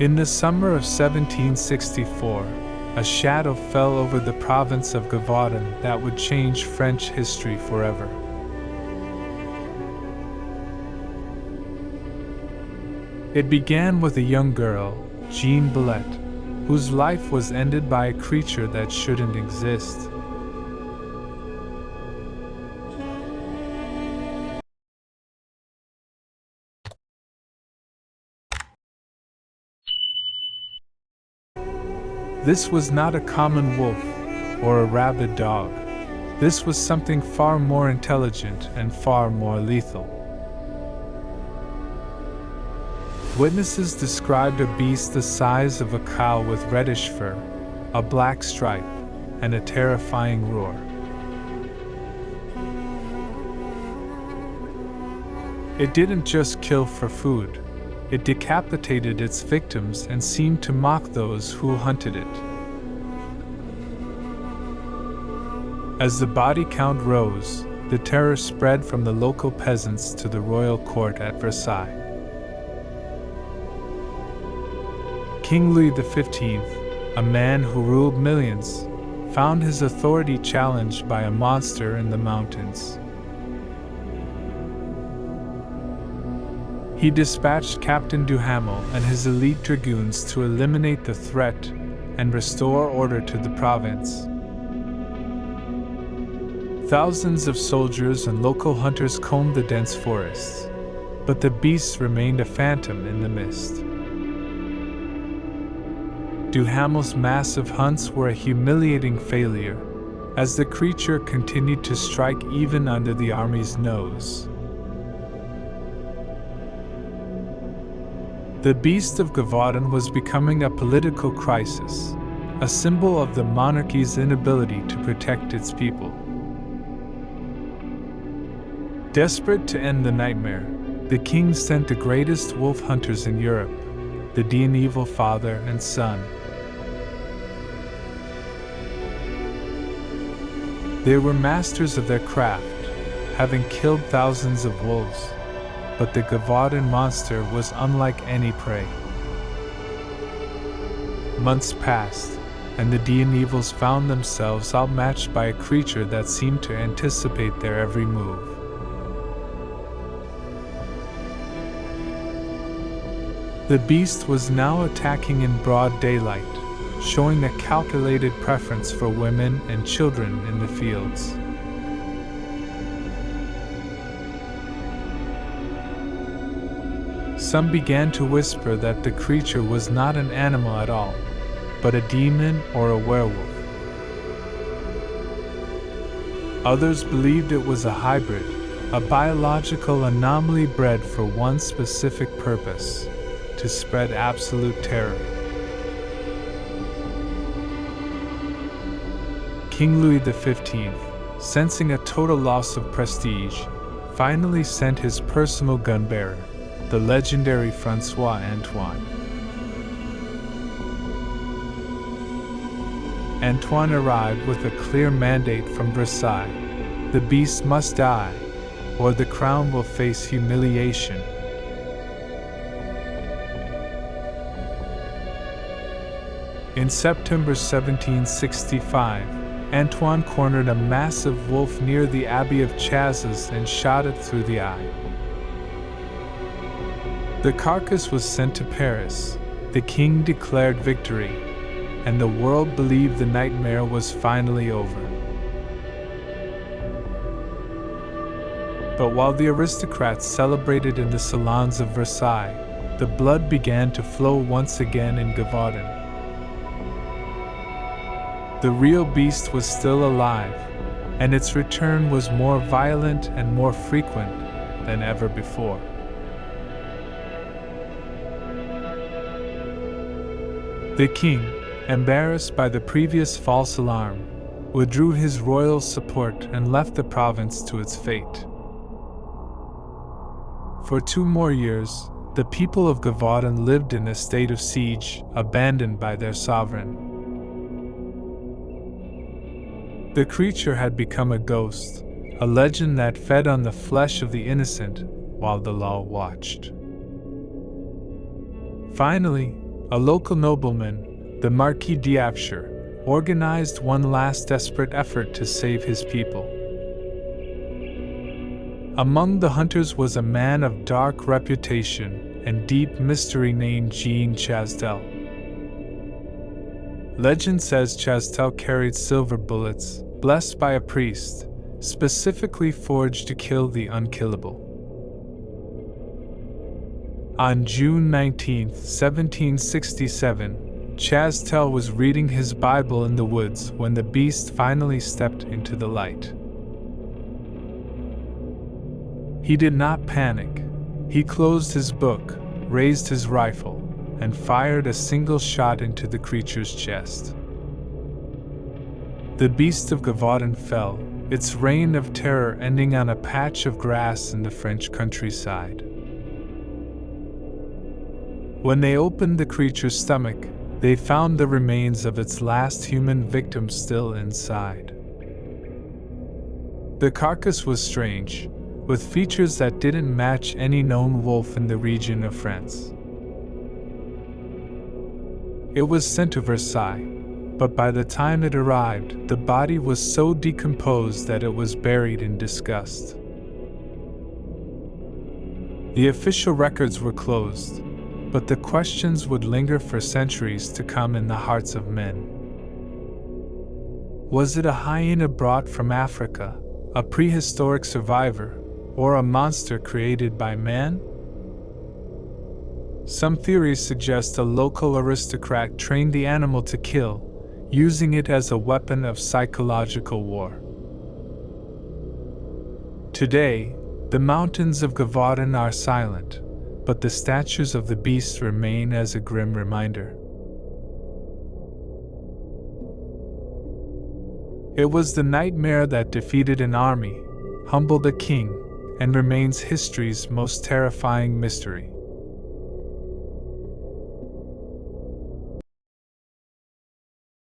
In the summer of 1764, a shadow fell over the province of Gévaudan that would change French history forever. It began with a young girl, Jean Bellet, whose life was ended by a creature that shouldn't exist. This was not a common wolf or a rabid dog. This was something far more intelligent and far more lethal. Witnesses described a beast the size of a cow with reddish fur, a black stripe, and a terrifying roar. It didn't just kill for food. It decapitated its victims and seemed to mock those who hunted it. As the body count rose, the terror spread from the local peasants to the royal court at Versailles. King Louis XV, a man who ruled millions, found his authority challenged by a monster in the mountains. He dispatched Captain Duhamel and his elite dragoons to eliminate the threat and restore order to the province. Thousands of soldiers and local hunters combed the dense forests, but the beast remained a phantom in the mist. Duhamel's massive hunts were a humiliating failure, as the creature continued to strike even under the army's nose. The Beast of Gévaudan was becoming a political crisis, a symbol of the monarchy's inability to protect its people. Desperate to end the nightmare, the king sent the greatest wolf hunters in Europe, the Dianeval father and son. They were masters of their craft, having killed thousands of wolves. But the Gévaudan monster was unlike any prey. Months passed, and the Dianevals found themselves outmatched by a creature that seemed to anticipate their every move. The beast was now attacking in broad daylight, showing a calculated preference for women and children in the fields. Some began to whisper that the creature was not an animal at all, but a demon or a werewolf. Others believed it was a hybrid, a biological anomaly bred for one specific purpose: to spread absolute terror. King Louis XV, sensing a total loss of prestige, finally sent his personal gun-bearer, the legendary François Antoine. Antoine arrived with a clear mandate from Versailles: the beast must die, or the crown will face humiliation. In September 1765, Antoine cornered a massive wolf near the Abbey of Chazes and shot it through the eye. The carcass was sent to Paris, the king declared victory, and the world believed the nightmare was finally over. But while the aristocrats celebrated in the salons of Versailles, the blood began to flow once again in Gévaudan. The real beast was still alive, and its return was more violent and more frequent than ever before. The king, embarrassed by the previous false alarm, withdrew his royal support and left the province to its fate. For 2 more years, the people of Gévaudan lived in a state of siege, abandoned by their sovereign. The creature had become a ghost, a legend that fed on the flesh of the innocent while the law watched. Finally, A local nobleman, the Marquis d'Afshire, organized one last desperate effort to save his people. Among the hunters was a man of dark reputation and deep mystery named Jean Chastel. Legend says Chastel carried silver bullets, blessed by a priest, specifically forged to kill the unkillable. On June 19, 1767, Chastel was reading his Bible in the woods when the beast finally stepped into the light. He did not panic. He closed his book, raised his rifle, and fired a single shot into the creature's chest. The beast of Gévaudan fell, its reign of terror ending on a patch of grass in the French countryside. When they opened the creature's stomach, they found the remains of its last human victim still inside. The carcass was strange, with features that didn't match any known wolf in the region of France. It was sent to Versailles, but by the time it arrived, the body was so decomposed that it was buried in disgust. The official records were closed, but the questions would linger for centuries to come in the hearts of men. Was it a hyena brought from Africa, a prehistoric survivor, or a monster created by man? Some theories suggest a local aristocrat trained the animal to kill, using it as a weapon of psychological war. Today, the mountains of Gévaudan are silent, but the statues of the beast remain as a grim reminder. It was the nightmare that defeated an army, humbled a king, and remains history's most terrifying mystery.